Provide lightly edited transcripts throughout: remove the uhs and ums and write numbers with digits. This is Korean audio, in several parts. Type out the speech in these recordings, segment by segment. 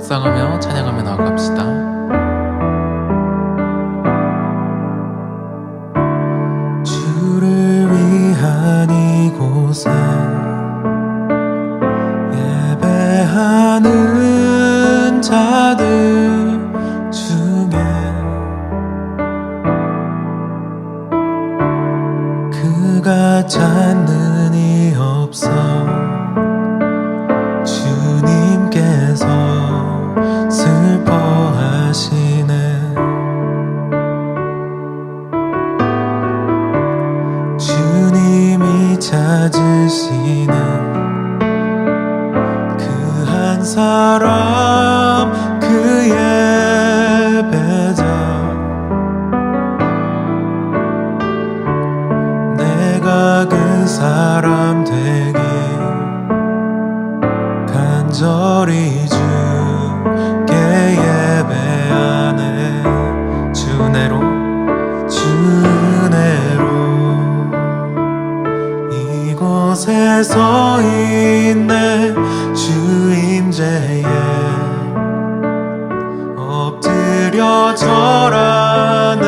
묵상하며 찬양하며 나아갑시다. 주를 위한 이곳에 예배하는 자들 중에 그가 찾는 이 없어 주님께서 슬퍼하시네. 주님이 찾으시는 그 한 사람, 그 예배자, 내가 그 사람 되길 간절히 주께 예배하네. 주 은혜로 이곳에 서 있네. 주 임재에 엎드려 절하네.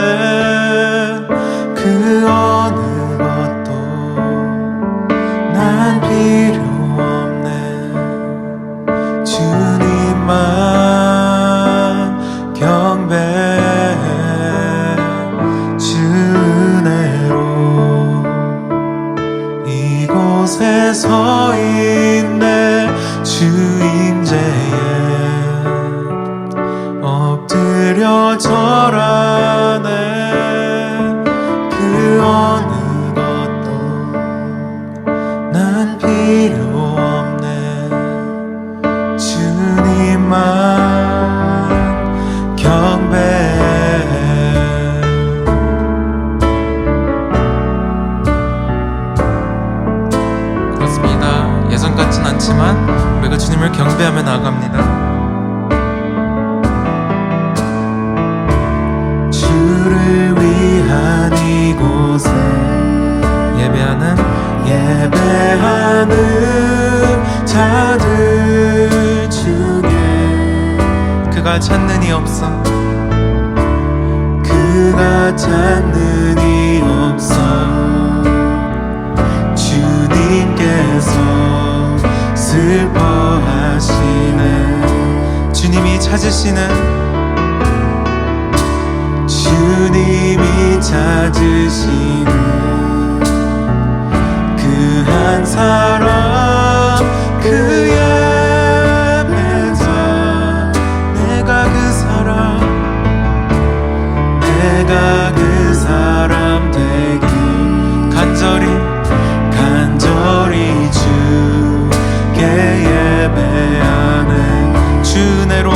그 어느 것도 난 필요 없네. 주님만 경배해. 주 은혜로 이곳에 서 있네. 주 임재에 엎드려 절하네. 그 어느 것도 난 필요 없네. 주님만 경배해. 그렇습니다. 예전 같진 않지만 우리가 주님을 경배하며 나아갑니다. 주를 위한 이곳에 예배하는 자들 중에 그가 찾는 이 없어 그가 찾는 이 없어 주님께서 슬퍼하시네. 주님이 찾으시는 그 한 사람, 그 예배자, 내가 그 사람 되길 간절히 주께 예배하네. 주 은혜로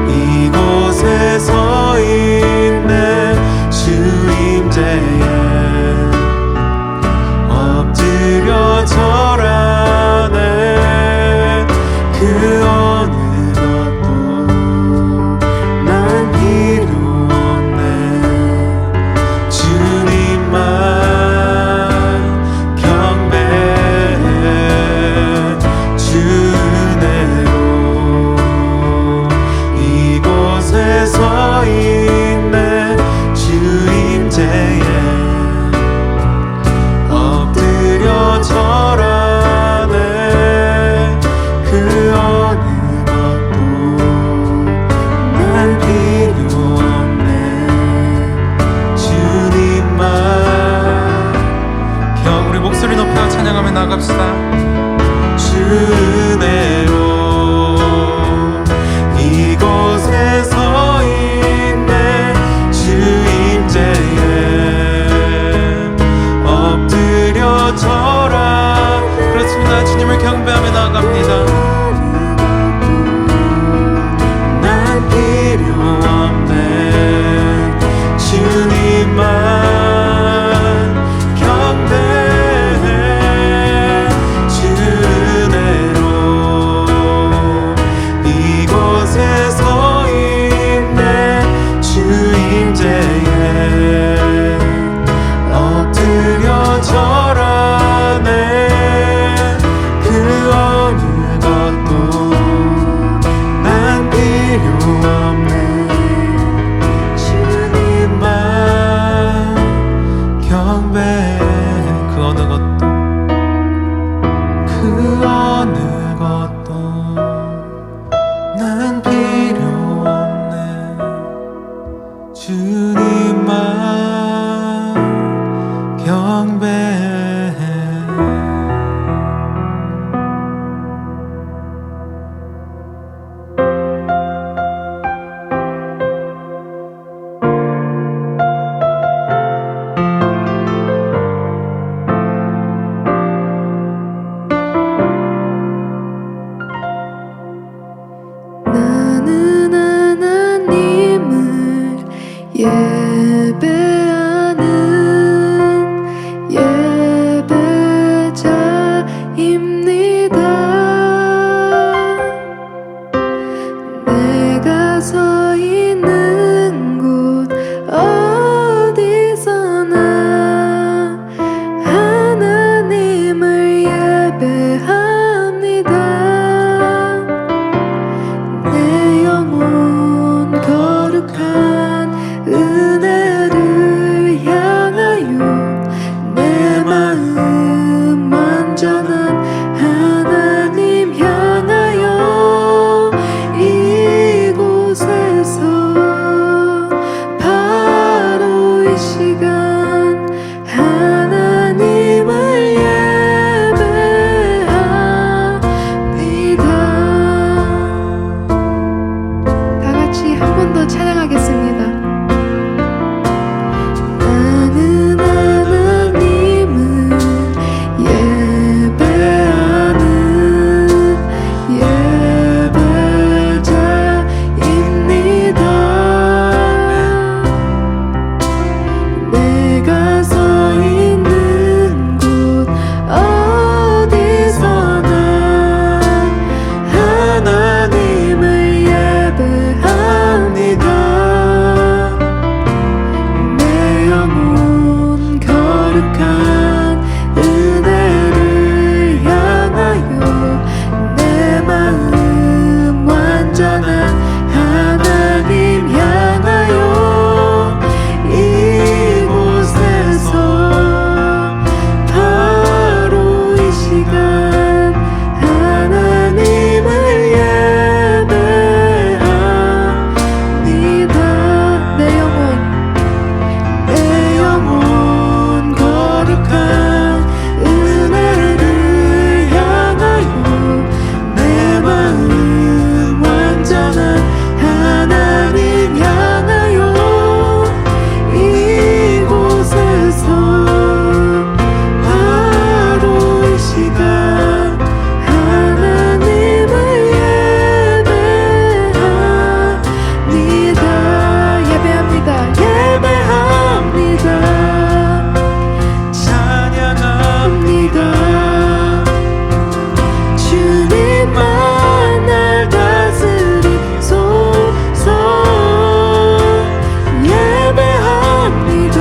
이곳에 서 있네. 주 임재에 엎드려 절하네. 그 어느 것도 난 필요 없네. 주님만 경배해. 주 은혜로 이곳에 서 있네. 주 임재에 엎드려 절하네. 그 어느 것도 난 필요 없네. 주님만 우리 목소리 높여 찬양하며 나아갑시다. 주 은혜로 이곳에 서 있네. 주 임재에 엎드려 절하. 그렇습니다. 주님을 경배하며 나아갑니다. 난 필요 없네. 주님만 경배해. 난 필요 없네 주님만 경배해 나는 하나님을 예배하는 예배자입니다. 내가 서 있는 곳 어디서나 하나님을 예배합니다. 내 영혼 거룩한 은혜를 향하여 내 마음 완전한 하나님 향하여 이곳에서 바로 이 시간 하나님을 예배합니다. 다 같이 한 번 더 찬양하겠습니다. 나는 하나님을 예배하는 예배자입니다. 내가 서 있는 곳 어디서나 하나님을 예배합니다. 내 영혼 거룩한 은혜를 향하여 내 마음 완전한 하나님 향하여 이곳에서 바로 이 시간 하나님을 예배합니다. 내 영혼 거룩한 은혜를 향하여 내 마음 완전한 하나님 향하여 이곳에서 바로 이 시간 하나님을 예배합니다. 예배합니다. 찬양합니다. 주님만 날 다스리소서. 예배합니다.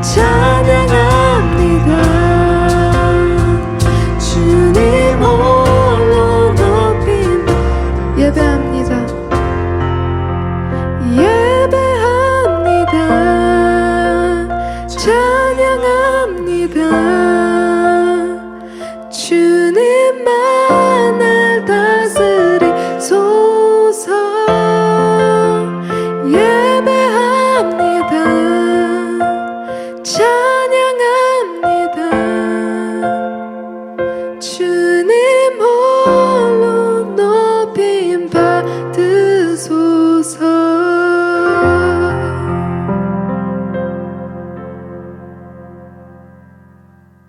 찬양합니다. 주님 홀로 높임 예배합니다. 예배합니다. 찬양합니다. 주님만 날 다스리소서. 예배합니다. 찬양합니다. 주님 홀로 높임 받으소서.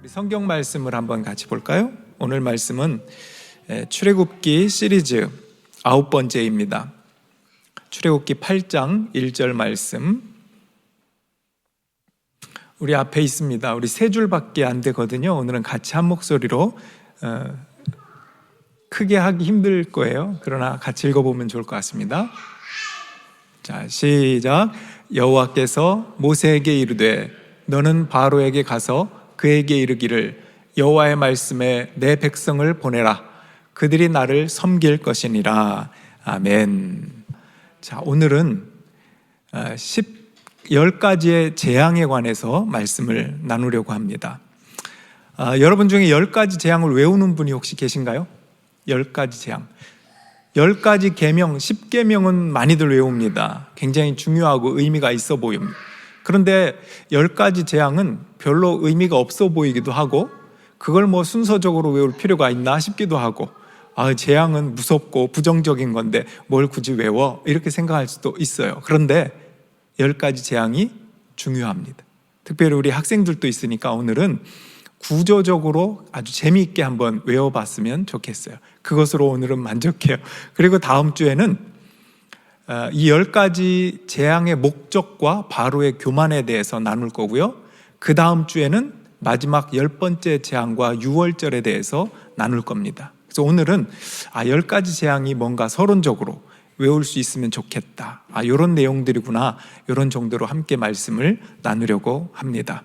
우리 성경 말씀을 한번 같이 볼까요? 오늘 말씀은 출애굽기 시리즈 9번째입니다. 출애굽기 8장 1절 말씀 우리 앞에 있습니다. 우리 세 줄밖에 안 되거든요. 오늘은 같이 한 목소리로 크게 하기 힘들 거예요. 그러나 같이 읽어보면 좋을 것 같습니다. 자, 시작. 여호와께서 모세에게 이르되 너는 바로에게 가서 그에게 이르기를 여호와의 말씀에 내 백성을 보내라. 그들이 나를 섬길 것이니라. 아멘. 자, 오늘은 10가지의 재앙에 관해서 말씀을 나누려고 합니다. 여러분 중에 10가지 재앙을 외우는 분이 혹시 계신가요? 10가지 재앙. 10가지 계명, 10계명은 많이들 외웁니다. 굉장히 중요하고 의미가 있어 보입니다. 그런데 10가지 재앙은 별로 의미가 없어 보이기도 하고 그걸 뭐 순서적으로 외울 필요가 있나 싶기도 하고 재앙은 무섭고 부정적인 건데 뭘 굳이 외워? 이렇게 생각할 수도 있어요. 그런데 10가지 재앙이 중요합니다. 특별히 우리 학생들도 있으니까 오늘은 구조적으로 아주 재미있게 한번 외워봤으면 좋겠어요. 그것으로 오늘은 만족해요. 그리고 다음 주에는 이 10가지 재앙의 목적과 바로의 교만에 대해서 나눌 거고요. 그 다음 주에는 마지막 10번째 재앙과 유월절에 대해서 나눌 겁니다. 그래서 오늘은 10가지 재앙이 뭔가 서론적으로 외울 수 있으면 좋겠다. 이런 내용들이구나. 이런 정도로 함께 말씀을 나누려고 합니다.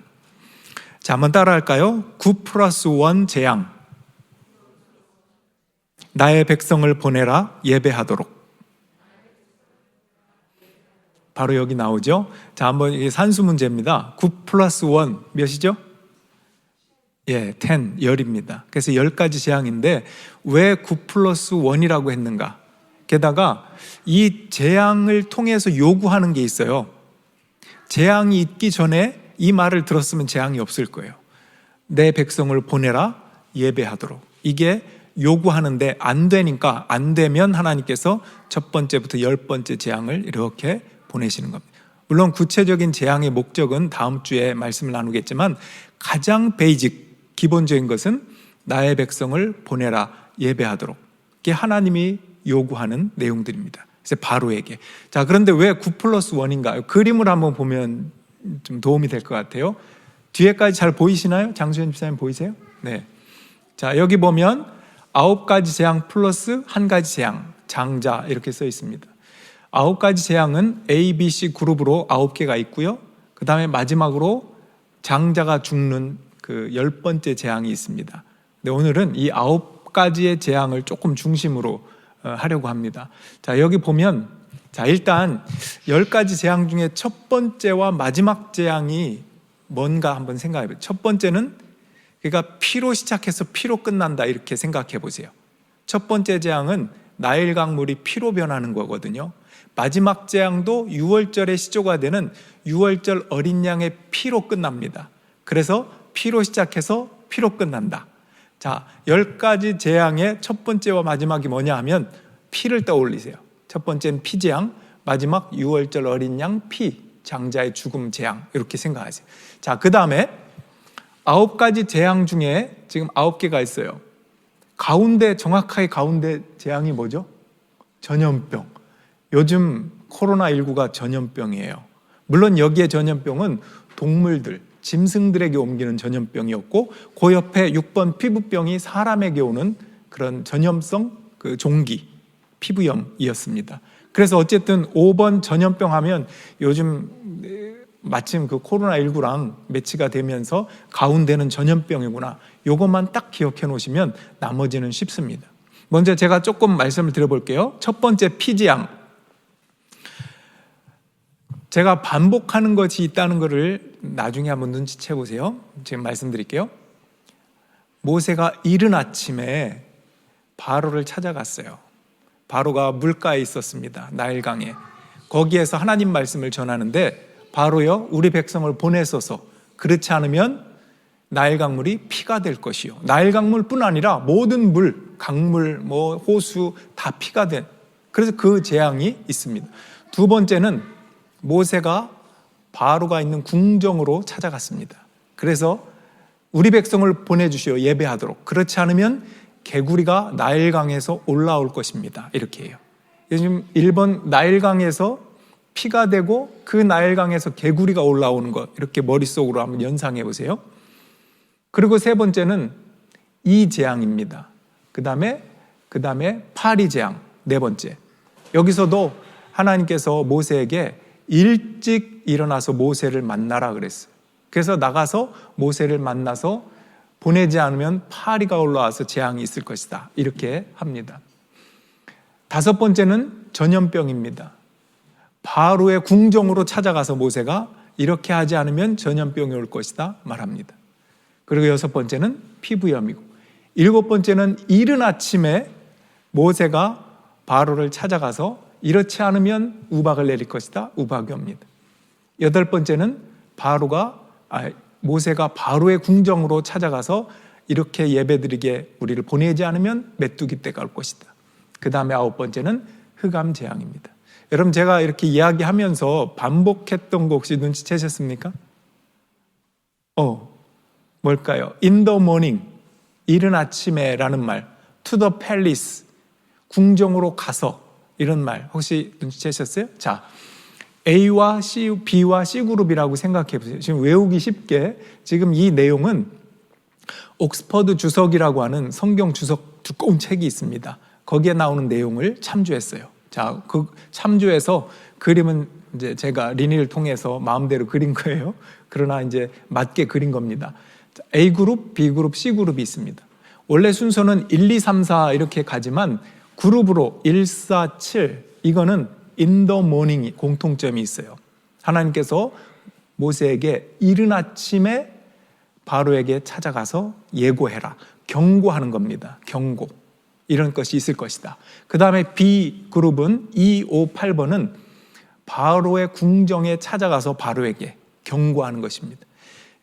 자, 한번 따라할까요? 9+1 재앙. 나의 백성을 보내라 예배하도록. 바로 여기 나오죠. 자, 한번 이게 산수 문제입니다. 9+1 몇이죠? 10, 10입니다. 그래서 10가지 재앙인데 왜 9+1이라고 했는가? 게다가 이 재앙을 통해서 요구하는 게 있어요. 재앙이 있기 전에 이 말을 들었으면 재앙이 없을 거예요. 내 백성을 보내라 예배하도록. 이게 요구하는데 안 되니까, 안 되면 하나님께서 첫 번째부터 10번째 재앙을 이렇게 보내시는 겁니다. 물론 구체적인 재앙의 목적은 다음 주에 말씀을 나누겠지만 가장 베이직, 기본적인 것은 나의 백성을 보내라 예배하도록. 이게 하나님이 요구하는 내용들입니다. 그래서 바로에게. 자, 그런데 왜 9+1인가요? 그림을 한번 보면 좀 도움이 될 것 같아요. 뒤에까지 잘 보이시나요? 장수현 집사님 보이세요? 네. 자, 여기 보면 9가지 재앙 플러스 1가지 재앙, 장자 이렇게 써 있습니다. 9가지 재앙은 A, B, C 그룹으로 9개가 있고요. 그 다음에 마지막으로 장자가 죽는 그 10번째 재앙이 있습니다. 근데 오늘은 이 9가지의 재앙을 조금 중심으로 하려고 합니다. 자, 여기 보면 자, 일단 10가지 재앙 중에 첫 번째와 마지막 재앙이 뭔가 한번 생각해 보세요. 첫 번째는 그러니까 피로 시작해서 피로 끝난다 이렇게 생각해 보세요. 첫 번째 재앙은 나일 강물이 피로 변하는 거거든요. 마지막 재앙도 유월절의 시조가 되는 유월절 어린 양의 피로 끝납니다. 그래서 피로 시작해서 피로 끝난다. 자, 10가지 재앙의 첫 번째와 마지막이 뭐냐 하면 피를 떠올리세요. 첫 번째는 피재앙, 마지막 유월절 어린 양 피, 장자의 죽음 재앙 이렇게 생각하세요. 자, 그 다음에 9가지 재앙 중에 지금 9개가 있어요. 정확하게 가운데 재앙이 뭐죠? 전염병. 요즘 코로나19가 전염병이에요. 물론 여기에 전염병은 동물들, 짐승들에게 옮기는 전염병이었고 그 옆에 6번 피부병이 사람에게 오는 그런 전염성 그 종기, 피부염이었습니다. 그래서 어쨌든 5번 전염병 하면 요즘 마침 그 코로나19랑 매치가 되면서 가운데는 전염병이구나. 이것만 딱 기억해 놓으시면 나머지는 쉽습니다. 먼저 제가 조금 말씀을 드려볼게요. 첫 번째 피재앙. 제가 반복하는 것이 있다는 것을 나중에 한번 눈치채 보세요. 지금 말씀드릴게요. 모세가 이른 아침에 바로를 찾아갔어요. 바로가 물가에 있었습니다. 나일강에. 거기에서 하나님 말씀을 전하는데 바로요, 우리 백성을 보내소서. 그렇지 않으면 나일강물이 피가 될 것이요. 나일강물뿐 아니라 모든 물, 강물, 호수 다 피가 된. 그래서 그 재앙이 있습니다. 두 번째는 모세가 바로가 있는 궁정으로 찾아갔습니다. 그래서 우리 백성을 보내주시오 예배하도록. 그렇지 않으면 개구리가 나일강에서 올라올 것입니다. 이렇게 해요. 요즘 1번 나일강에서 피가 되고 그 나일강에서 개구리가 올라오는 것 이렇게 머릿속으로 한번 연상해 보세요. 그리고 세 번째는 이 재앙입니다. 그 다음에 파리 재앙 네 번째. 여기서도 하나님께서 모세에게 일찍 일어나서 모세를 만나라 그랬어요. 그래서 나가서 모세를 만나서 보내지 않으면 파리가 올라와서 재앙이 있을 것이다. 이렇게 합니다. 다섯 번째는 전염병입니다. 바로의 궁정으로 찾아가서 모세가 이렇게 하지 않으면 전염병이 올 것이다 말합니다. 그리고 여섯 번째는 피부염이고, 일곱 번째는 이른 아침에 모세가 바로를 찾아가서 이렇지 않으면 우박을 내릴 것이다. 우박이 옵니다. 8번째는 모세가 바로의 궁정으로 찾아가서 이렇게 예배드리게 우리를 보내지 않으면 메뚜기 떼가 올 것이다. 그 다음에 9번째는 흑암 재앙입니다. 여러분, 제가 이렇게 이야기하면서 반복했던 거 혹시 눈치채셨습니까? 뭘까요? In the morning, 이른 아침에 라는 말, to the palace, 궁정으로 가서, 이런 말 혹시 눈치채셨어요? 자, A와 C, B와 C그룹이라고 생각해 보세요. 지금 외우기 쉽게 지금 이 내용은 옥스퍼드 주석이라고 하는 성경 주석 두꺼운 책이 있습니다. 거기에 나오는 내용을 참조했어요. 자, 그 참조해서 그림은 이제 제가 리니를 통해서 마음대로 그린 거예요. 그러나 이제 맞게 그린 겁니다. A그룹, B그룹, C그룹이 있습니다. 원래 순서는 1, 2, 3, 4 이렇게 가지만 그룹으로 1, 4, 7 이거는 in the morning이 공통점이 있어요. 하나님께서 모세에게 이른 아침에 바로에게 찾아가서 예고해라, 경고하는 겁니다. 경고, 이런 것이 있을 것이다. 그 다음에 B그룹은 2, 5, 8번은 바로의 궁정에 찾아가서 바로에게 경고하는 것입니다.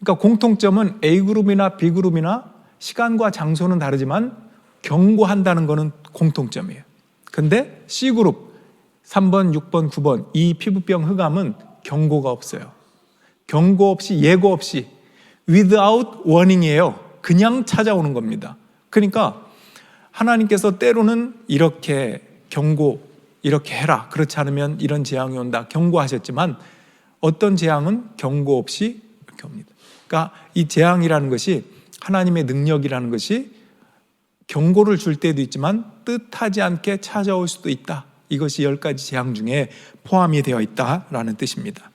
그러니까 공통점은 A그룹이나 B그룹이나 시간과 장소는 다르지만 경고한다는 것은 공통점이에요. 근데 C그룹 3번, 6번, 9번 이 피부병 흑암은 경고가 없어요. 경고 없이, 예고 없이 without warning이에요. 그냥 찾아오는 겁니다. 그러니까 하나님께서 때로는 이렇게 경고, 이렇게 해라, 그렇지 않으면 이런 재앙이 온다 경고하셨지만 어떤 재앙은 경고 없이 이렇게 옵니다. 그러니까 이 재앙이라는 것이, 하나님의 능력이라는 것이 경고를 줄 때도 있지만 뜻하지 않게 찾아올 수도 있다. 이것이 10가지 재앙 중에 포함이 되어 있다라는 뜻입니다.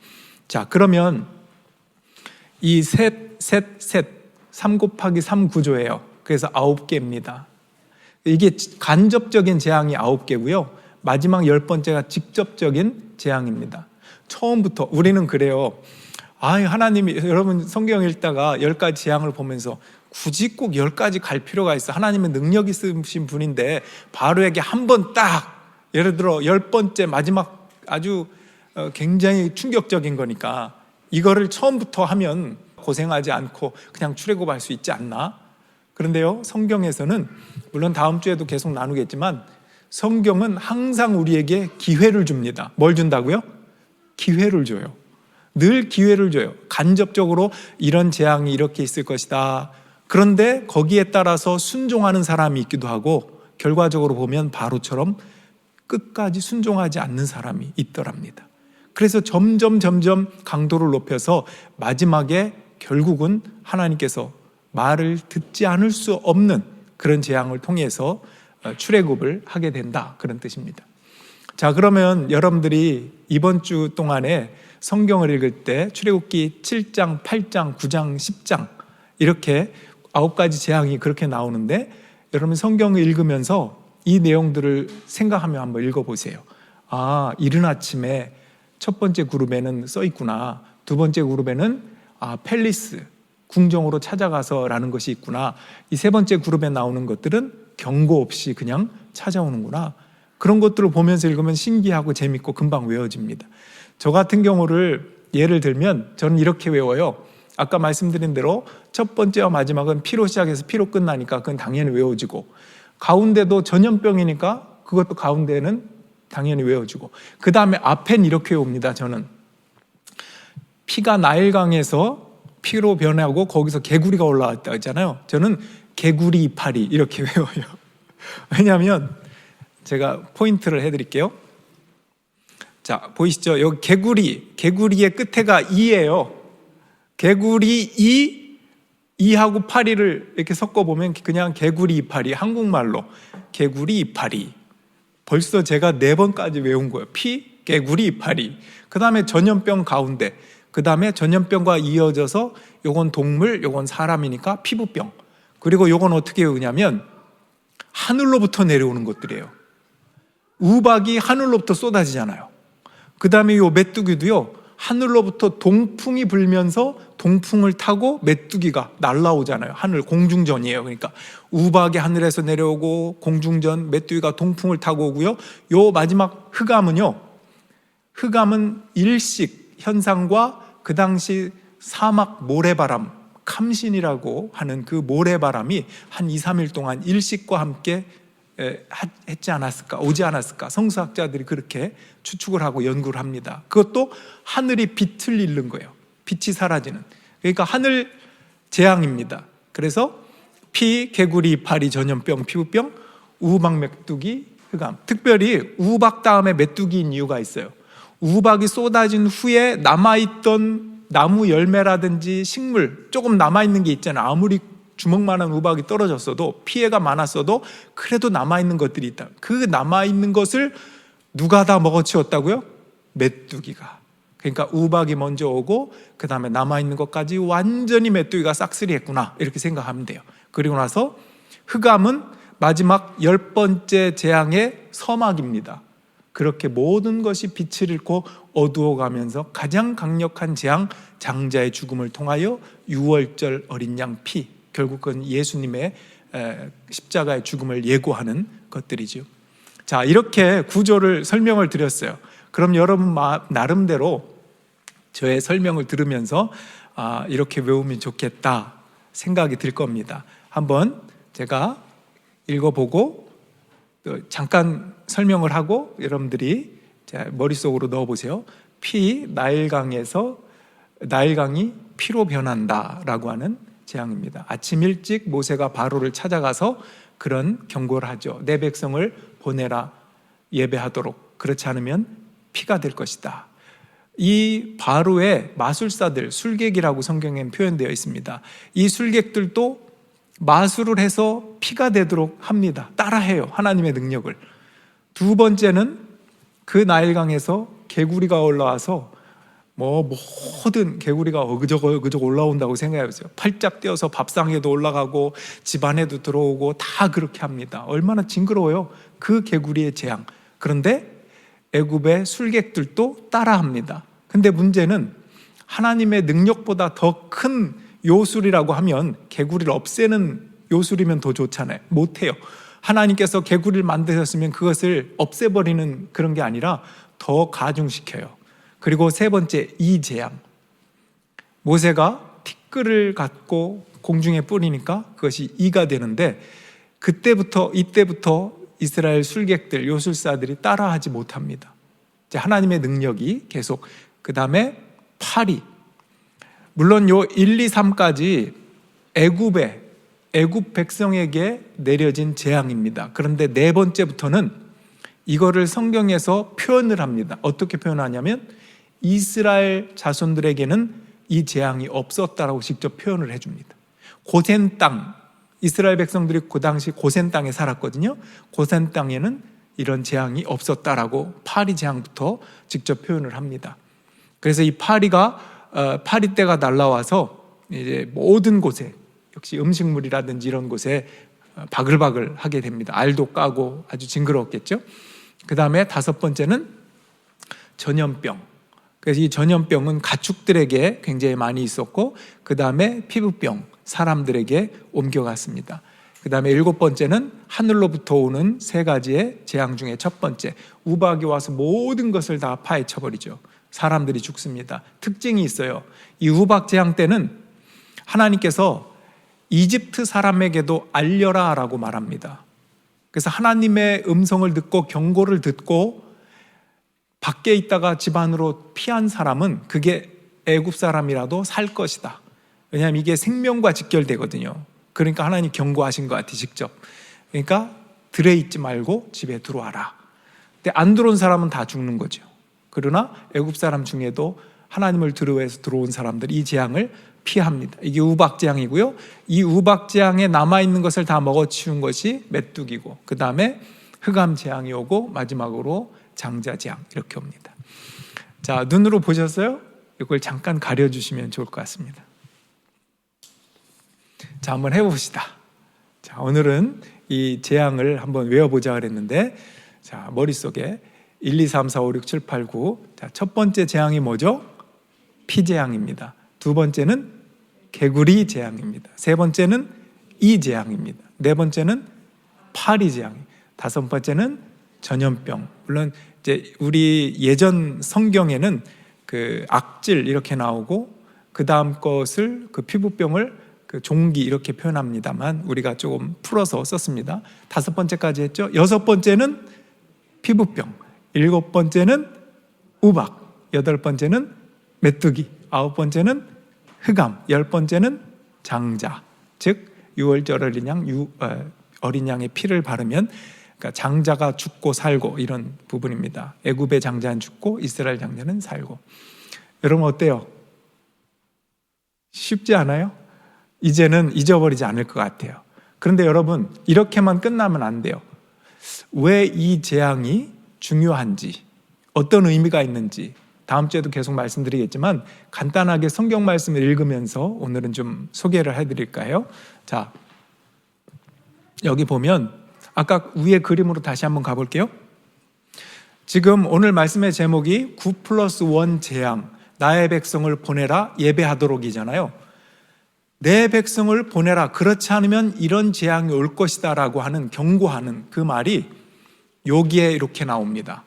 자, 그러면 이 셋, 3 곱하기 3 구조예요. 그래서 9개입니다. 이게 간접적인 재앙이 9개고요. 마지막 10번째가 직접적인 재앙입니다. 처음부터 우리는 그래요. 하나님이, 여러분 성경 읽다가 10가지 재앙을 보면서 굳이 꼭 10가지 갈 필요가 있어. 하나님은 능력 있으신 분인데 바로에게 한 번 딱, 예를 들어 10번째 마지막 아주 굉장히 충격적인 거니까 이거를 처음부터 하면 고생하지 않고 그냥 출애굽할 수 있지 않나? 그런데요, 성경에서는 물론 다음 주에도 계속 나누겠지만 성경은 항상 우리에게 기회를 줍니다. 뭘 준다고요? 기회를 줘요. 늘 기회를 줘요. 간접적으로 이런 재앙이 이렇게 있을 것이다. 그런데 거기에 따라서 순종하는 사람이 있기도 하고 결과적으로 보면 바로처럼 끝까지 순종하지 않는 사람이 있더랍니다. 그래서 점점 강도를 높여서 마지막에 결국은 하나님께서 말을 듣지 않을 수 없는 그런 재앙을 통해서 출애굽을 하게 된다, 그런 뜻입니다. 자, 그러면 여러분들이 이번 주 동안에 성경을 읽을 때 출애굽기 7장, 8장, 9장, 10장 이렇게 9가지 재앙이 그렇게 나오는데 여러분 성경을 읽으면서 이 내용들을 생각하며 한번 읽어보세요. 이른 아침에 첫 번째 그룹에는 써 있구나. 두 번째 그룹에는 팰리스, 궁정으로 찾아가서 라는 것이 있구나. 이 세 번째 그룹에 나오는 것들은 경고 없이 그냥 찾아오는구나. 그런 것들을 보면서 읽으면 신기하고 재밌고 금방 외워집니다. 저 같은 경우를 예를 들면 저는 이렇게 외워요. 아까 말씀드린 대로 첫 번째와 마지막은 피로 시작해서 피로 끝나니까 그건 당연히 외워지고, 가운데도 전염병이니까 그것도 가운데는 당연히 외워지고, 그 다음에 앞엔 이렇게 외웁니다. 저는 피가 나일강에서 피로 변하고 거기서 개구리가 올라왔다 했잖아요. 저는 개구리 이파리 이렇게 외워요. 왜냐하면 제가 포인트를 해드릴게요. 자, 보이시죠? 여기 개구리의 끝에가 이예요. 개구리 이하고 파리를 이렇게 섞어보면 그냥 개구리 이파리, 한국말로 개구리 이파리. 벌써 제가 4번까지 외운 거예요. 피, 개구리 이파리. 그 다음에 전염병 가운데, 그 다음에 전염병과 이어져서 요건 동물, 요건 사람이니까 피부병. 그리고 요건 어떻게 외우냐면 하늘로부터 내려오는 것들이에요. 우박이 하늘로부터 쏟아지잖아요. 그 다음에 요 메뚜기도요, 하늘로부터 동풍이 불면서 동풍을 타고 메뚜기가 날아오잖아요. 하늘 공중전이에요. 그러니까 우박이 하늘에서 내려오고 공중전, 메뚜기가 동풍을 타고 오고요. 요 마지막 흑암은요, 흑암은 일식 현상과 그 당시 사막 모래바람, 감신이라고 하는 그 모래바람이 한 2, 3일 동안 일식과 함께 했지 않았을까, 오지 않았을까, 성서학자들이 그렇게 추측을 하고 연구를 합니다. 그것도 하늘이 빛을 잃는 거예요. 빛이 사라지는. 그러니까 하늘 재앙입니다. 그래서 피, 개구리, 파리, 전염병, 피부병, 우박, 메뚜기, 흑암. 특별히 우박 다음에 메뚜기인 이유가 있어요. 우박이 쏟아진 후에 남아있던 나무 열매라든지 식물, 조금 남아있는 게 있잖아요. 아무리 주먹만한 우박이 떨어졌어도, 피해가 많았어도 그래도 남아있는 것들이 있다. 그 남아있는 것을 누가 다 먹어치웠다고요? 메뚜기가. 그러니까 우박이 먼저 오고 그 다음에 남아있는 것까지 완전히 메뚜기가 싹쓸이 했구나, 이렇게 생각하면 돼요. 그리고 나서 흑암은 마지막 10번째 재앙의 서막입니다. 그렇게 모든 것이 빛을 잃고 어두워가면서 가장 강력한 재앙, 장자의 죽음을 통하여 6월절 어린 양 피, 결국 그건 예수님의 십자가의 죽음을 예고하는 것들이죠. 자, 이렇게 구조를 설명을 드렸어요. 그럼 여러분 나름대로 저의 설명을 들으면서 이렇게 외우면 좋겠다 생각이 들 겁니다. 한번 제가 읽어보고 잠깐 설명을 하고 여러분들이 머릿속으로 넣어보세요. 나일강이 피로 변한다라고 하는 재앙입니다. 아침 일찍 모세가 바로를 찾아가서 그런 경고를 하죠. 내 백성을 보내라, 예배하도록. 그렇지 않으면 피가 될 것이다. 이 바로의 마술사들, 술객이라고 성경에 표현되어 있습니다. 이 술객들도 마술을 해서 피가 되도록 합니다. 따라해요, 하나님의 능력을. 두 번째는 그 나일강에서 개구리가 올라와서 모든 개구리가 어그저그 올라온다고 생각해보세요. 팔짝 뛰어서 밥상에도 올라가고 집안에도 들어오고 다 그렇게 합니다. 얼마나 징그러워요, 그 개구리의 재앙. 그런데 애굽의 술객들도 따라합니다. 근데 문제는 하나님의 능력보다 더 큰 요술이라고 하면 개구리를 없애는 요술이면 더 좋잖아요. 못해요. 하나님께서 개구리를 만드셨으면 그것을 없애버리는 그런 게 아니라 더 가중시켜요. 그리고 세 번째, 이 재앙. 모세가 티끌을 갖고 공중에 뿌리니까 그것이 이가 되는데 이때부터 이스라엘 술객들, 요술사들이 따라하지 못합니다. 이제 하나님의 능력이 계속. 그 다음에 파리. 물론 요 1, 2, 3까지 애굽 백성에게 내려진 재앙입니다. 그런데 네 번째부터는 이거를 성경에서 표현을 합니다. 어떻게 표현하냐면 이스라엘 자손들에게는 이 재앙이 없었다라고 직접 표현을 해줍니다. 고센 땅, 이스라엘 백성들이 그 당시 고센 땅에 살았거든요. 고센 땅에는 이런 재앙이 없었다라고 파리 재앙부터 직접 표현을 합니다. 그래서 이 파리떼가 날라와서 이제 모든 곳에, 역시 음식물이라든지 이런 곳에 바글바글 하게 됩니다. 알도 까고 아주 징그러웠겠죠. 그 다음에 다섯 번째는 전염병. 그래서 이 전염병은 가축들에게 굉장히 많이 있었고, 그 다음에 피부병, 사람들에게 옮겨갔습니다. 그 다음에 일곱 번째는 하늘로부터 오는 세 가지의 재앙 중에 첫 번째, 우박이 와서 모든 것을 다 파헤쳐버리죠. 사람들이 죽습니다. 특징이 있어요. 이 우박 재앙 때는 하나님께서 이집트 사람에게도 알려라 라고 말합니다. 그래서 하나님의 음성을 듣고 경고를 듣고 밖에 있다가 집 안으로 피한 사람은 그게 애굽 사람이라도 살 것이다. 왜냐하면 이게 생명과 직결되거든요. 그러니까 하나님 경고하신 것 같아요, 직접. 그러니까 들에 있지 말고 집에 들어와라. 근데 안 들어온 사람은 다 죽는 거죠. 그러나 애굽 사람 중에도 하나님을 두려워해서 들어온 사람들, 이 재앙을 피합니다. 이게 우박 재앙이고요. 이 우박 재앙에 남아있는 것을 다 먹어치운 것이 메뚜기고, 그 다음에 흑암 재앙이 오고 마지막으로 장자 재앙, 이렇게 옵니다. 자, 눈으로 보셨어요? 이걸 잠깐 가려주시면 좋을 것 같습니다. 자, 한번 해봅시다. 자, 오늘은 이 재앙을 한번 외워보자 그랬는데, 자, 머릿속에 1, 2, 3, 4, 5, 6, 7, 8, 9. 자, 첫 번째 재앙이 뭐죠? 피재앙입니다. 두 번째는 개구리 재앙입니다. 세 번째는 이재앙입니다. 네 번째는 파리재앙, 다섯 번째는 전염병. 물론 이제 우리 예전 성경에는 그 악질 이렇게 나오고 그 다음 것을 그 피부병을 그 종기 이렇게 표현합니다만 우리가 조금 풀어서 썼습니다. 다섯 번째까지 했죠. 여섯 번째는 피부병, 일곱 번째는 우박, 여덟 번째는 메뚜기, 아홉 번째는 흑암, 열 번째는 장자, 즉 유월절 어린 양의 피를 바르면 그러니까 장자가 죽고 살고 이런 부분입니다. 애굽의 장자는 죽고 이스라엘 장자는 살고. 여러분 어때요? 쉽지 않아요? 이제는 잊어버리지 않을 것 같아요. 그런데 여러분 이렇게만 끝나면 안 돼요. 왜 이 재앙이 중요한지, 어떤 의미가 있는지 다음 주에도 계속 말씀드리겠지만 간단하게 성경 말씀을 읽으면서 오늘은 좀 소개를 해드릴까요? 자, 여기 보면 아까 위에 그림으로 다시 한번 가볼게요. 지금 오늘 말씀의 제목이 9+1 재앙, 나의 백성을 보내라 예배하도록이잖아요. 내 백성을 보내라, 그렇지 않으면 이런 재앙이 올 것이다 라고 하는 경고하는 그 말이 여기에 이렇게 나옵니다.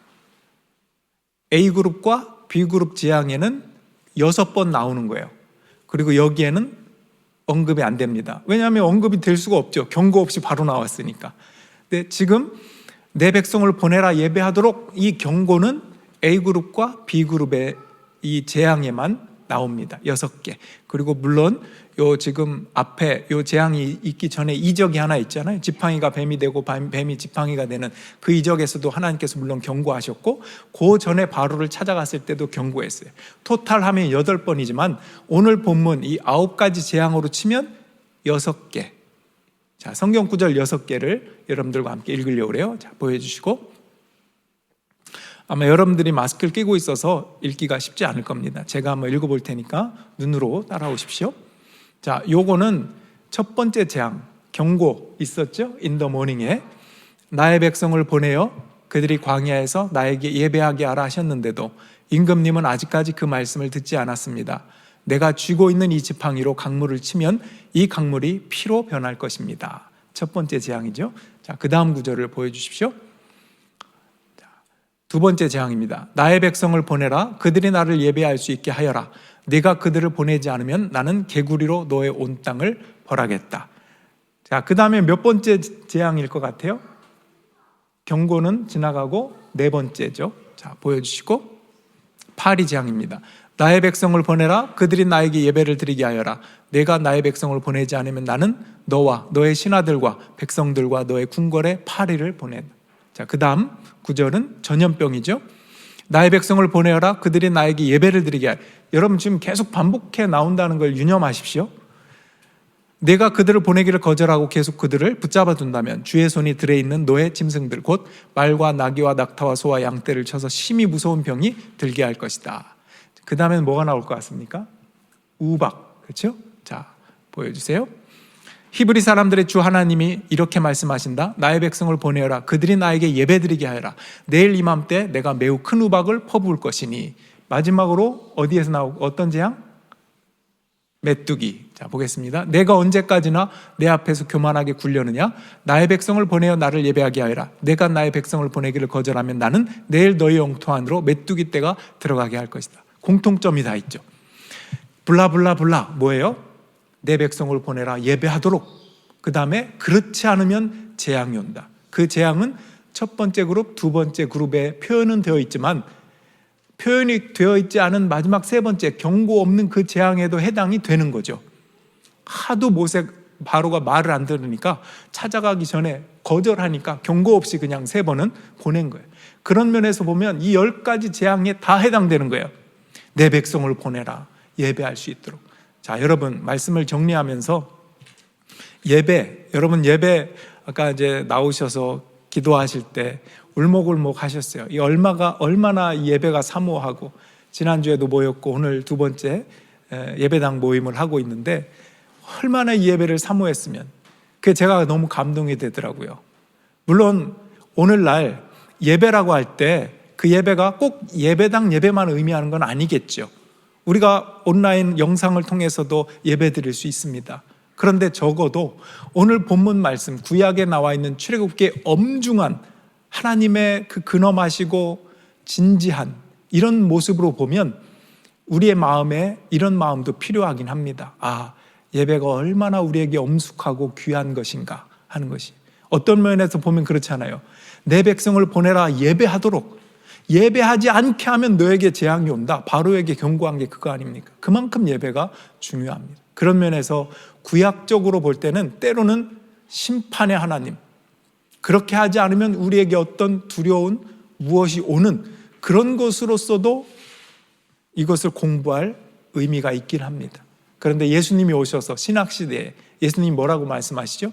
A그룹과 B그룹 재앙에는 6번 나오는 거예요. 그리고 여기에는 언급이 안 됩니다. 왜냐하면 언급이 될 수가 없죠. 경고 없이 바로 나왔으니까. 근데 지금 내 백성을 보내라 예배하도록 이 경고는 A그룹과 B그룹의 이 재앙에만 나옵니다. 6개. 그리고 물론 요 지금 앞에 요 재앙이 있기 전에 이적이 하나 있잖아요. 지팡이가 뱀이 되고 뱀이 지팡이가 되는 그 이적에서도 하나님께서 물론 경고하셨고 그 전에 바로를 찾아갔을 때도 경고했어요. 토탈 하면 8번이지만 오늘 본문 이 9가지 재앙으로 치면 6개. 자, 성경 구절 6개를 여러분들과 함께 읽으려고 그래요. 자, 보여주시고. 아마 여러분들이 마스크를 끼고 있어서 읽기가 쉽지 않을 겁니다. 제가 한번 읽어볼 테니까 눈으로 따라오십시오. 자, 요거는 첫 번째 재앙, 경고 있었죠? In the morning에 나의 백성을 보내어 그들이 광야에서 나에게 예배하게 하라 하셨는데도 임금님은 아직까지 그 말씀을 듣지 않았습니다. 내가 쥐고 있는 이 지팡이로 강물을 치면 이 강물이 피로 변할 것입니다. 첫 번째 재앙이죠. 자, 그 다음 구절을 보여주십시오. 두 번째 재앙입니다. 나의 백성을 보내라. 그들이 나를 예배할 수 있게 하여라. 네가 그들을 보내지 않으면 나는 개구리로 너의 온 땅을 벌하겠다. 자, 그 다음에 몇 번째 재앙일 것 같아요? 경고는 지나가고 네 번째죠. 자, 보여주시고 파리 재앙입니다. 나의 백성을 보내라. 그들이 나에게 예배를 드리게 하여라. 내가 나의 백성을 보내지 않으면 나는 너와 너의 신하들과 백성들과 너의 궁궐에 파리를 보낸다. 자, 그 다음 구절은 전염병이죠. 나의 백성을 보내어라. 그들이 나에게 예배를 드리게 하라. 여러분 지금 계속 반복해 나온다는 걸 유념하십시오. 내가 그들을 보내기를 거절하고 계속 그들을 붙잡아 둔다면 주의 손이 들에 있는 너의 짐승들 곧 말과 나귀와 낙타와 소와 양떼를 쳐서 심히 무서운 병이 들게 할 것이다. 그 다음에는 뭐가 나올 것 같습니까? 우박, 그렇죠? 자, 보여주세요. 히브리 사람들의 주 하나님이 이렇게 말씀하신다. 나의 백성을 보내어라. 그들이 나에게 예배드리게 하여라. 내일 이맘때 내가 매우 큰 우박을 퍼부을 것이니. 마지막으로 어디에서 나오고 어떤 재앙? 메뚜기. 자, 보겠습니다. 내가 언제까지나 내 앞에서 교만하게 굴려느냐? 나의 백성을 보내어 나를 예배하게 하여라. 내가 나의 백성을 보내기를 거절하면 나는 내일 너희 영토 안으로 메뚜기 떼가 들어가게 할 것이다. 공통점이 다 있죠. 블라블라블라 뭐예요? 내 백성을 보내라 예배하도록. 그 다음에 그렇지 않으면 재앙이 온다. 그 재앙은 첫 번째 그룹, 두 번째 그룹에 표현은 되어 있지만 표현이 되어 있지 않은 마지막 세 번째 경고 없는 그 재앙에도 해당이 되는 거죠. 하도 바로가 말을 안 들으니까 찾아가기 전에 거절하니까 경고 없이 그냥 세 번은 보낸 거예요. 그런 면에서 보면 이 10가지 재앙에 다 해당되는 거예요. 내 백성을 보내라 예배할 수 있도록. 자, 여러분 말씀을 정리하면서 여러분 예배 아까 이제 나오셔서 기도하실 때 울먹울먹 하셨어요. 이 얼마나 이 예배가 사모하고 지난주에도 모였고 오늘 두 번째 예배당 모임을 하고 있는데 얼마나 이 예배를 사모했으면 그게 제가 너무 감동이 되더라고요. 물론 오늘날 예배라고 할 때 그 예배가 꼭 예배당 예배만 의미하는 건 아니겠죠. 우리가 온라인 영상을 통해서도 예배 드릴 수 있습니다. 그런데 적어도 오늘 본문 말씀 구약에 나와 있는 출애굽기의 엄중한 하나님의 그 근엄하시고 진지한 이런 모습으로 보면 우리의 마음에 이런 마음도 필요하긴 합니다. 아, 예배가 얼마나 우리에게 엄숙하고 귀한 것인가 하는 것이. 어떤 면에서 보면 그렇잖아요. 내 백성을 보내라 예배하도록. 예배하지 않게 하면 너에게 재앙이 온다. 바로에게 경고한 게 그거 아닙니까? 그만큼 예배가 중요합니다. 그런 면에서 구약적으로 볼 때는 때로는 심판의 하나님, 그렇게 하지 않으면 우리에게 어떤 두려운 무엇이 오는 그런 것으로서도 이것을 공부할 의미가 있긴 합니다. 그런데 예수님이 오셔서 신학시대에 예수님이 뭐라고 말씀하시죠?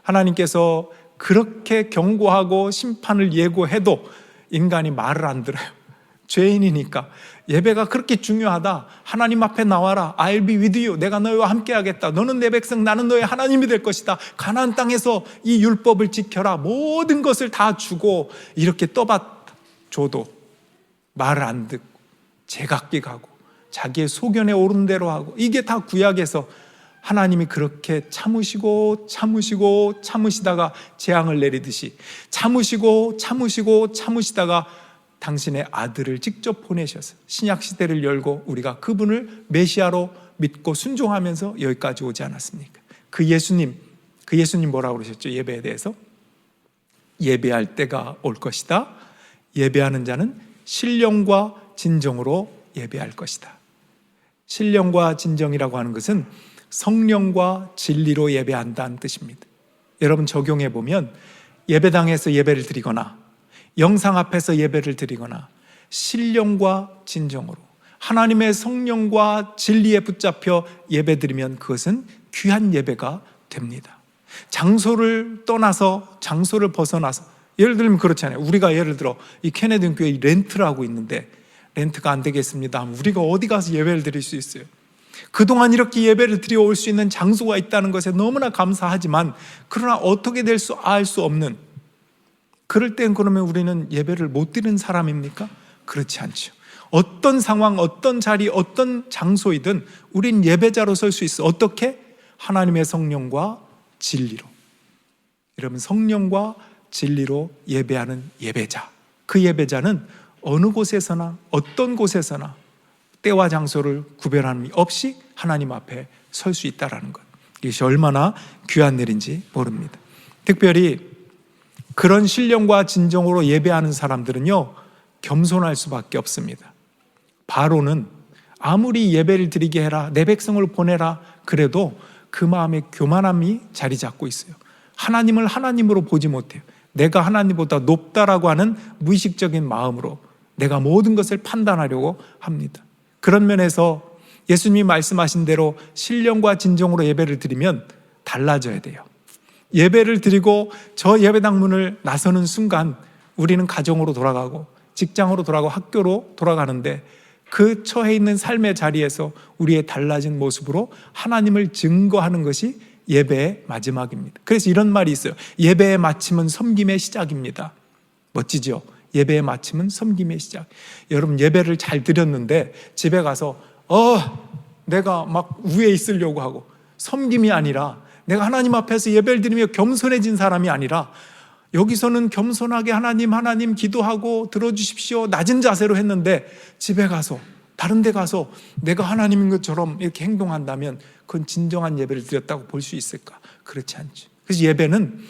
하나님께서 그렇게 경고하고 심판을 예고해도 인간이 말을 안 들어요. 죄인이니까. 예배가 그렇게 중요하다. 하나님 앞에 나와라. I'll be with you. 내가 너희와 함께 하겠다. 너는 내 백성, 나는 너의 하나님이 될 것이다. 가나안 땅에서 이 율법을 지켜라. 모든 것을 다 주고 이렇게 떠받줘도 말을 안 듣고 제각기 가고 자기의 소견에 오른 대로 하고, 이게 다 구약에서 하나님이 그렇게 참으시고 참으시다가 재앙을 내리듯이 참으시다가 당신의 아들을 직접 보내셔서 신약 시대를 열고 우리가 그분을 메시아로 믿고 순종하면서 여기까지 오지 않았습니까? 그 예수님 뭐라고 그러셨죠? 예배에 대해서 예배할 때가 올 것이다. 예배하는 자는 신령과 진정으로 예배할 것이다. 신령과 진정이라고 하는 것은 성령과 진리로 예배한다는 뜻입니다. 여러분 적용해 보면 예배당에서 예배를 드리거나 영상 앞에서 예배를 드리거나 신령과 진정으로 하나님의 성령과 진리에 붙잡혀 예배 드리면 그것은 귀한 예배가 됩니다. 장소를 떠나서, 장소를 벗어나서, 예를 들면 그렇잖아요. 우리가 예를 들어 이 케네디 교회 렌트를 하고 있는데 렌트가 안 되겠습니다 하면 우리가 어디 가서 예배를 드릴 수 있어요? 그동안 이렇게 예배를 드려올 수 있는 장소가 있다는 것에 너무나 감사하지만, 그러나 어떻게 될 수 알 수 없는, 그럴 땐 그러면 우리는 예배를 못 드리는 사람입니까? 그렇지 않죠. 어떤 상황, 어떤 자리, 어떤 장소이든 우린 예배자로 설 수 있어. 어떻게? 하나님의 성령과 진리로. 여러분, 성령과 진리로 예배하는 예배자, 그 예배자는 어느 곳에서나 어떤 곳에서나 때와 장소를 구별함이 없이 하나님 앞에 설 수 있다는 것, 이것이 얼마나 귀한 일인지 모릅니다. 특별히 그런 신령과 진정으로 예배하는 사람들은요, 겸손할 수밖에 없습니다. 바로는 아무리 예배를 드리게 해라, 내 백성을 보내라 그래도 그 마음에 교만함이 자리 잡고 있어요. 하나님을 하나님으로 보지 못해요. 내가 하나님보다 높다라고 하는 무의식적인 마음으로 내가 모든 것을 판단하려고 합니다. 그런 면에서 예수님이 말씀하신 대로 신령과 진정으로 예배를 드리면 달라져야 돼요. 예배를 드리고 저 예배당 문을 나서는 순간 우리는 가정으로 돌아가고 직장으로 돌아가고 학교로 돌아가는데, 그 처해 있는 삶의 자리에서 우리의 달라진 모습으로 하나님을 증거하는 것이 예배의 마지막입니다. 그래서 이런 말이 있어요. 예배의 마침은 섬김의 시작입니다. 멋지죠? 예배의 마침은 섬김의 시작. 여러분, 예배를 잘 드렸는데 집에 가서 내가 막 위에 있으려고 하고, 섬김이 아니라 내가 하나님 앞에서 예배를 드리며 겸손해진 사람이 아니라, 여기서는 겸손하게 하나님 기도하고 들어주십시오 낮은 자세로 했는데 집에 가서 다른 데 가서 내가 하나님인 것처럼 이렇게 행동한다면 그건 진정한 예배를 드렸다고 볼 수 있을까? 그렇지 않죠. 그래서 예배는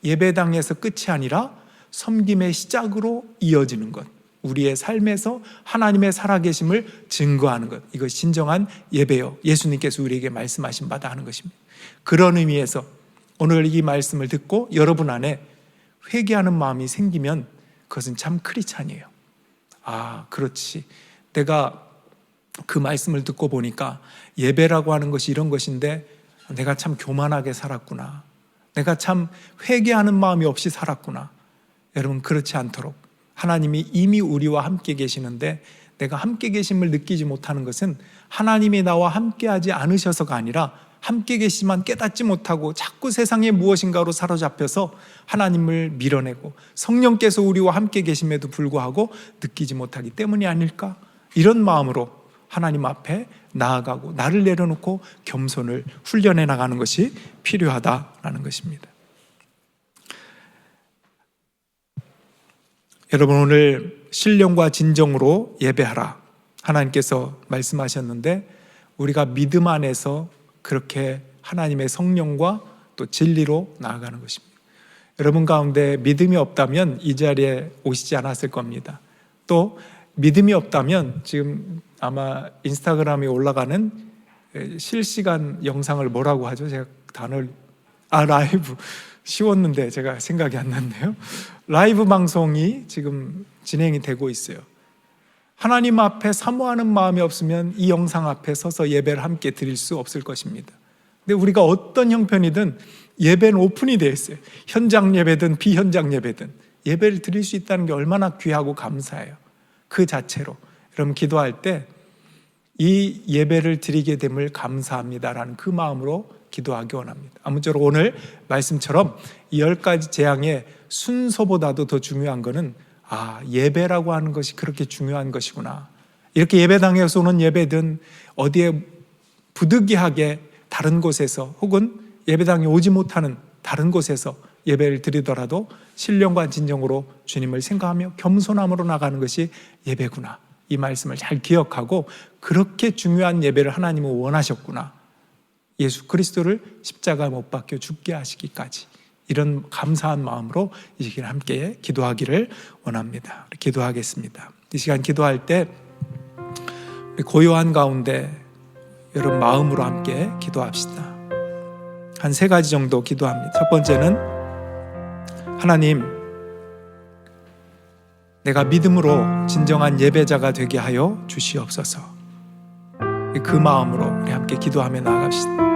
예배당에서 끝이 아니라 섬김의 시작으로 이어지는 것, 우리의 삶에서 하나님의 살아계심을 증거하는 것, 이것이 진정한 예배요, 예수님께서 우리에게 말씀하신 바다 하는 것입니다. 그런 의미에서 오늘 이 말씀을 듣고 여러분 안에 회개하는 마음이 생기면 그것은 참 크리스찬이에요. 아, 그렇지, 내가 그 말씀을 듣고 보니까 예배라고 하는 것이 이런 것인데 내가 참 교만하게 살았구나, 내가 참 회개하는 마음이 없이 살았구나. 여러분, 그렇지 않도록 하나님이 이미 우리와 함께 계시는데 내가 함께 계심을 느끼지 못하는 것은 하나님이 나와 함께하지 않으셔서가 아니라 함께 계시지만 깨닫지 못하고 자꾸 세상의 무엇인가로 사로잡혀서 하나님을 밀어내고 성령께서 우리와 함께 계심에도 불구하고 느끼지 못하기 때문이 아닐까? 이런 마음으로 하나님 앞에 나아가고 나를 내려놓고 겸손을 훈련해 나가는 것이 필요하다라는 것입니다. 여러분, 오늘 신령과 진정으로 예배하라 하나님께서 말씀하셨는데, 우리가 믿음 안에서 그렇게 하나님의 성령과 또 진리로 나아가는 것입니다. 여러분 가운데 믿음이 없다면 이 자리에 오시지 않았을 겁니다. 또 믿음이 없다면 지금 아마 인스타그램에 올라가는 실시간 영상을 뭐라고 하죠? 제가 단어를 라이브 쉬웠는데 제가 생각이 안 났네요. 라이브 방송이 지금 진행이 되고 있어요. 하나님 앞에 사모하는 마음이 없으면 이 영상 앞에 서서 예배를 함께 드릴 수 없을 것입니다. 근데 우리가 어떤 형편이든 예배는 오픈이 되어 있어요. 현장 예배든 비현장 예배든 예배를 드릴 수 있다는 게 얼마나 귀하고 감사해요. 그 자체로 여러분 기도할 때 이 예배를 드리게 됨을 감사합니다라는 그 마음으로 기도하기 원합니다. 아무쪼록 오늘 말씀처럼 이 10가지 재앙의 순서보다도 더 중요한 것은 예배라고 하는 것이 그렇게 중요한 것이구나. 이렇게 예배당에서 오는 예배든 어디에 부득이하게 다른 곳에서 혹은 예배당에 오지 못하는 다른 곳에서 예배를 드리더라도 신령과 진정으로 주님을 생각하며 겸손함으로 나가는 것이 예배구나. 이 말씀을 잘 기억하고 그렇게 중요한 예배를 하나님은 원하셨구나. 예수 그리스도를 십자가 못 박혀 죽게 하시기까지, 이런 감사한 마음으로 이 시간 함께 기도하기를 원합니다. 기도하겠습니다. 이 시간 기도할 때 고요한 가운데 여러분 마음으로 함께 기도합시다. 한 3가지 정도 기도합니다. 첫 번째는 하나님, 내가 믿음으로 진정한 예배자가 되게 하여 주시옵소서. 그 마음으로 우리 함께 기도하며 나아갑시다.